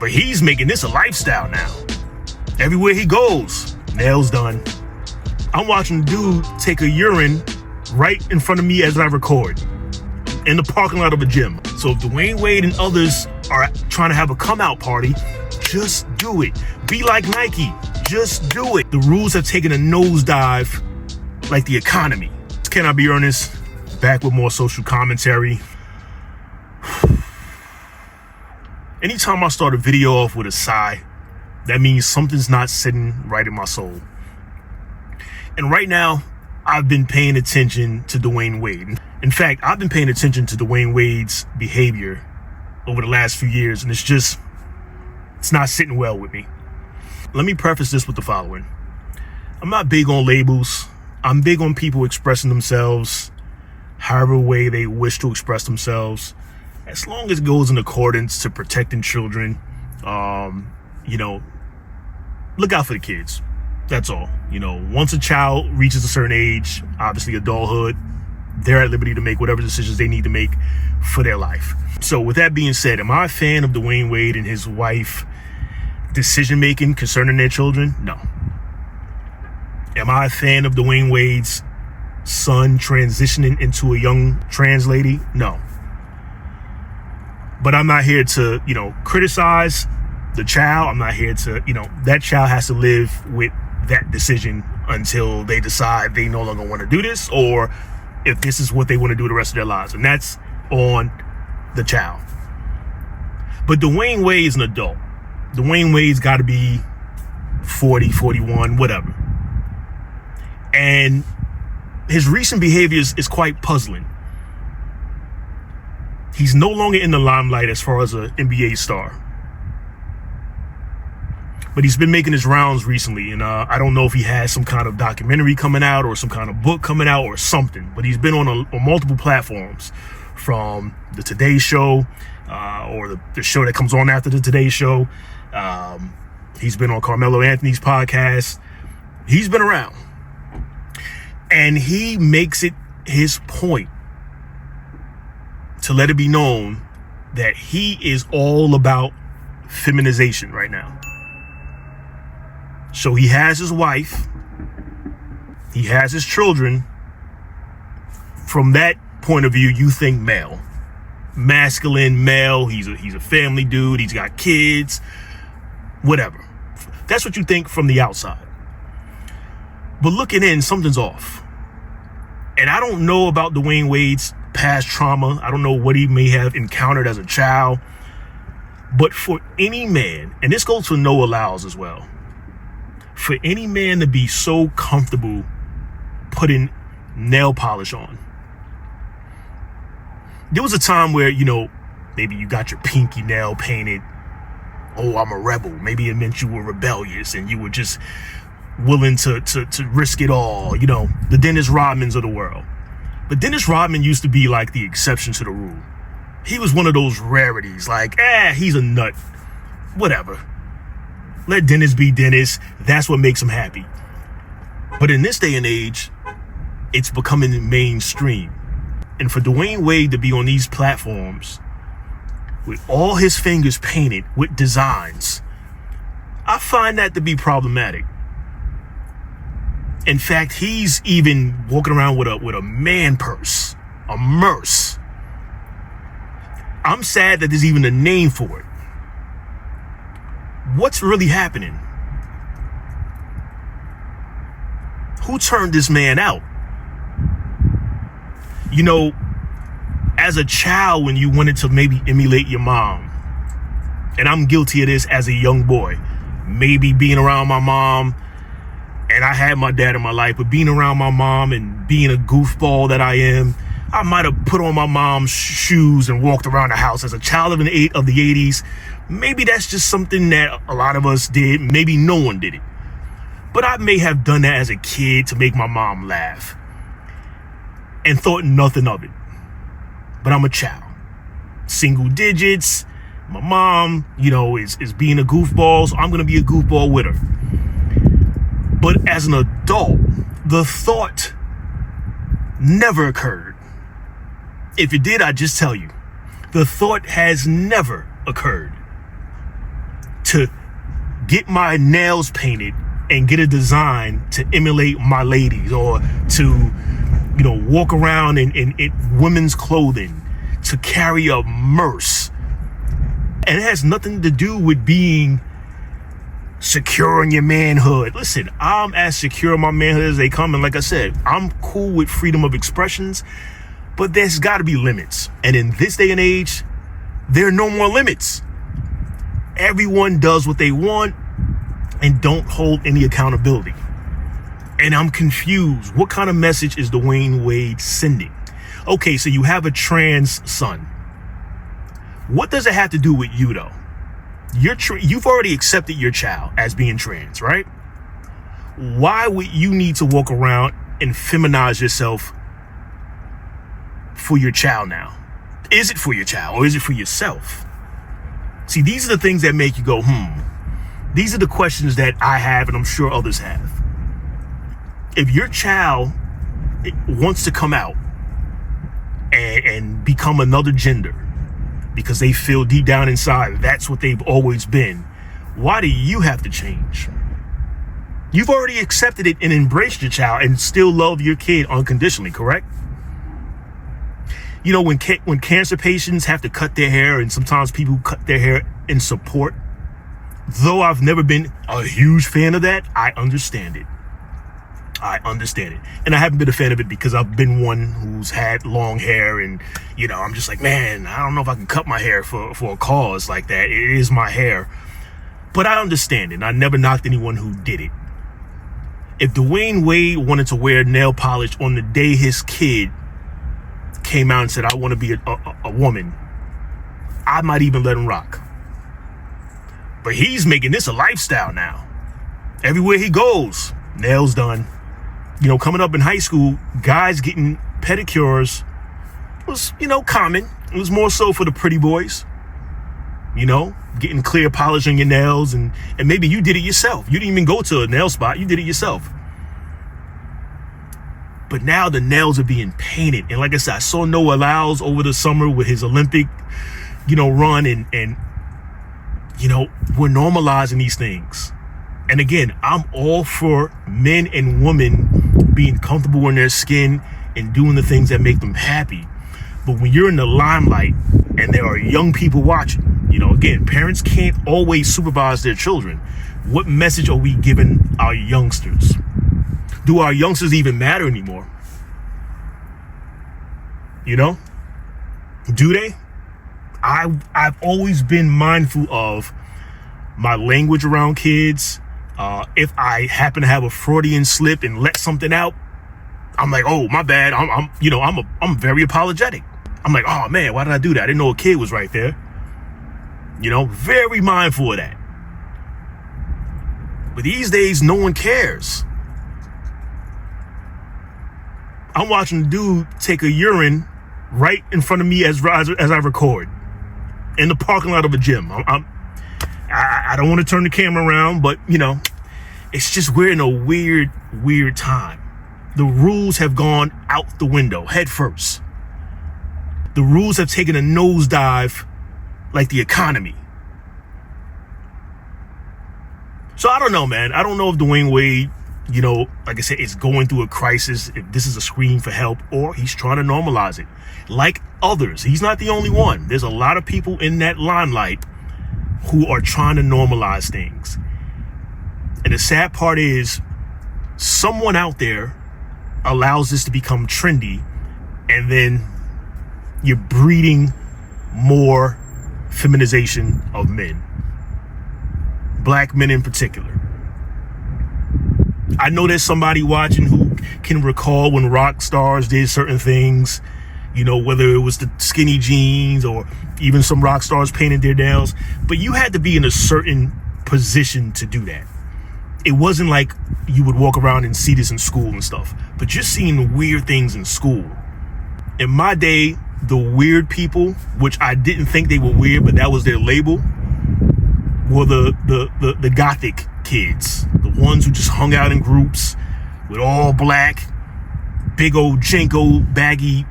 But he's making this a lifestyle now. Everywhere he goes, nails done. I'm watching the dude take a urine right in front of me as I record in the parking lot of a gym. So if Dwyane Wade and others are trying to have a come out party, just do it. Be like Nike. Just do it. The rules have taken a nosedive like the economy. Can I be earnest? Back with more social commentary. Anytime I start a video off with a sigh, that means something's not sitting right in my soul. And right now, I've been paying attention to Dwyane Wade. In fact, I've been paying attention to Dwyane Wade's behavior over the last few years, and it's not sitting well with me. Let me preface this with the following. I'm not big on labels. I'm big on people expressing themselves however way they wish to express themselves, as long as it goes in accordance to protecting children. Look out for the kids. That's all. Once a child reaches a certain age, obviously adulthood, they're at liberty to make whatever decisions they need to make for their life. So with that being said, am I a fan of Dwyane Wade and his wife decision making concerning their children? No. Am I a fan of Dwyane Wade's son transitioning into a young trans lady? No. But I'm not here to, criticize the child. I'm not here to, that child has to live with that decision until they decide they no longer want to do this, or if this is what they want to do the rest of their lives. And that's on the child. But Dwyane Wade is an adult. Dwyane Wade's got to be 40, 41, whatever. And his recent behavior is quite puzzling. He's no longer in the limelight as far as an NBA star. But he's been making his rounds recently, and I don't know if he has some kind of documentary coming out or some kind of book coming out or something. But he's been on multiple platforms, from the Today Show or the show that comes on after the Today Show. He's been on Carmelo Anthony's podcast. He's been around. And he makes it his point to let it be known that he is all about feminization right now. So he has his wife, he has his children. From that point of view, you think male, masculine, male. He's a family dude. He's got kids, whatever. That's what you think from the outside. But looking in, something's off. And I don't know about Dwyane Wade's past trauma. I don't know what he may have encountered as a child. But for any man, and this goes for Noah Lyles as well, for any man to be so comfortable putting nail polish on. There was a time where, maybe you got your pinky nail painted. Oh, I'm a rebel. Maybe it meant you were rebellious and you were just willing to risk it all. The Dennis Rodmans of the world. But Dennis Rodman used to be like the exception to the rule. He was one of those rarities, like, he's a nut. Whatever. Let Dennis be Dennis. That's what makes him happy. But in this day and age, it's becoming mainstream. And for Dwyane Wade to be on these platforms with all his fingers painted with designs, I find that to be problematic. In fact, he's even walking around with a man purse, a merce. I'm sad that there's even a name for it. What's really happening? Who turned this man out? As a child, when you wanted to maybe emulate your mom, and I'm guilty of this as a young boy, maybe being around my mom, and I had my dad in my life, but being around my mom and being a goofball that I am, I might have put on my mom's shoes and walked around the house as a child of the 80s. Maybe that's just something that a lot of us did. Maybe no one did it. But I may have done that as a kid to make my mom laugh and thought nothing of it. But I'm a child. Single digits. My mom, is being a goofball, so I'm going to be a goofball with her. But as an adult, the thought never occurred. If it did, I'd just tell you. The thought has never occurred. to get my nails painted and get a design to emulate my ladies, or to, walk around in women's clothing, to carry a merce. And it has nothing to do with being secure in your manhood. Listen, I'm as secure in my manhood as they come. And like I said, I'm cool with freedom of expressions, but there's got to be limits. And in this day and age, there are no more limits. Everyone does what they want and don't hold any accountability. And I'm confused. What kind of message is Dwyane Wade sending? Okay, so you have a trans son. What does it have to do with you, though? You've already accepted your child as being trans, right? Why would you need to walk around and feminize yourself for your child now? Is it for your child, or is it for yourself? See, these are the things that make you go, These are the questions that I have, and I'm sure others have. If your child wants to come out and become another gender because they feel deep down inside that's what they've always been, why do you have to change? You've already accepted it and embraced your child and still love your kid unconditionally, correct? When cancer patients have to cut their hair, and sometimes people cut their hair in support, though I've never been a huge fan of that, I understand it. And I haven't been a fan of it because I've been one who's had long hair, and, I'm just like, man, I don't know if I can cut my hair for a cause like that. It is my hair. But I understand it, and I never knocked anyone who did it. If Dwyane Wade wanted to wear nail polish on the day his kid came out and said, I want to be a woman, I might even let him rock. But he's making this a lifestyle now. Everywhere he goes, nails done. Coming up in high school, guys getting pedicures was, common. It was more so for the pretty boys. Getting clear polish on your nails, and maybe you did it yourself. You didn't even go to a nail spot. You did it yourself. But now the nails are being painted. And like I said, I saw Noah Lyles over the summer with his Olympic, run, and we're normalizing these things. And again, I'm all for men and women being comfortable in their skin and doing the things that make them happy. But when you're in the limelight and there are young people watching, again, parents can't always supervise their children. What message are we giving our youngsters? Do our youngsters even matter anymore? Do they? I've always been mindful of my language around kids. If I happen to have a Freudian slip and let something out, I'm like, oh, my bad. I'm very apologetic. I'm like, oh man, why did I do that? I didn't know a kid was right there. Very mindful of that. But these days, no one cares. I'm watching a dude take a urine right in front of me as I record in the parking lot of a gym. I don't want to turn the camera around, but it's just we're in a weird time. The rules have gone out the window head first. The rules have taken a nosedive like the economy. So I don't know, man. I don't know if Dwyane Wade, like I said, is going through a crisis, if this is a scream for help, or he's trying to normalize it. Like others, he's not the only one. There's a lot of people in that limelight who are trying to normalize things. And the sad part is, someone out there allows this to become trendy, and then you're breeding more feminization of men. Black men in particular. I know there's somebody watching who can recall when rock stars did certain things, whether it was the skinny jeans or even some rock stars painted their nails, but you had to be in a certain position to do that. It wasn't like you would walk around and see this in school and stuff, but you're seeing weird things in school. In my day, the weird people, which I didn't think they were weird, but that was their label, were the gothic kids, the ones who just hung out in groups with all black, big old Jenko baggy,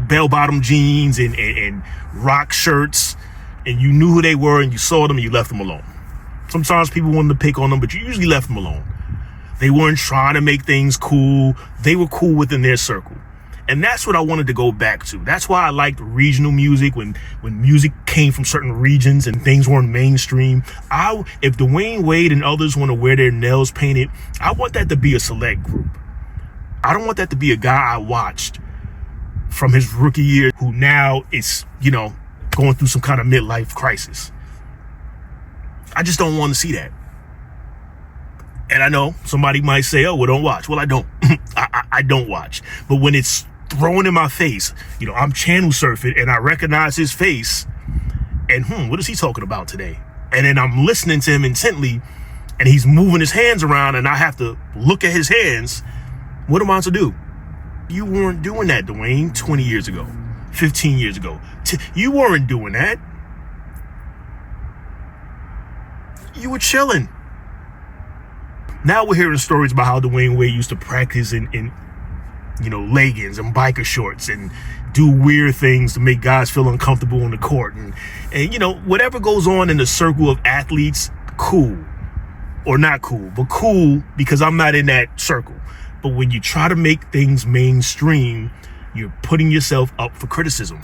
bell-bottom jeans and rock shirts, and you knew who they were and you saw them and you left them alone. Sometimes people wanted to pick on them, but you usually left them alone. They weren't trying to make things cool. They were cool within their circle. And that's what I wanted to go back to. That's why I liked regional music, when music came from certain regions and things weren't mainstream. If Dwyane Wade and others want to wear their nails painted, I want that to be a select group. I don't want that to be a guy I watched from his rookie year who now is, going through some kind of midlife crisis. I just don't want to see that. And I know somebody might say, oh, well, don't watch. Well, I don't. I don't watch. But when it's thrown in my face, I'm channel surfing and I recognize his face and what is he talking about today? And then I'm listening to him intently and he's moving his hands around and I have to look at his hands. What am I to do? You weren't doing that, Dwyane, 20 years ago, 15 years ago. You weren't doing that. You were chilling. Now we're hearing stories about how Dwyane Wade used to practice in leggings and biker shorts and do weird things to make guys feel uncomfortable on the court. And whatever goes on in the circle of athletes, cool. Or not cool, but cool because I'm not in that circle. But when you try to make things mainstream, you're putting yourself up for criticism.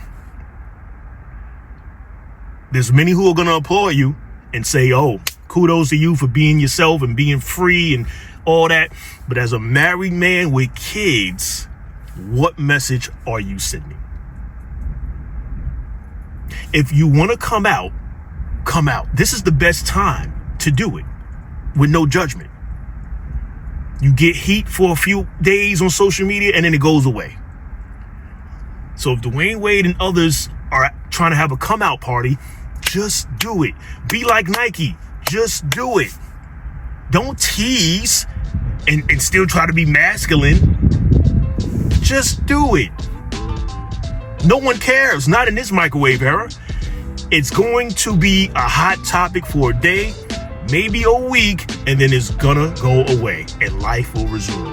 There's many who are going to applaud you and say, oh, kudos to you for being yourself and being free and all that. But as a married man with kids, what message are you sending? If you want to come out, come out. This is the best time to do it with no judgment. You get heat for a few days on social media and then it goes away. So if Dwyane Wade and others are trying to have a come out party, just do it. Be like Nike. Just do it. Don't tease and still try to be masculine. Just do it. No one cares. Not in this microwave era. It's going to be a hot topic for a day, maybe a week, and then it's gonna go away and life will resume.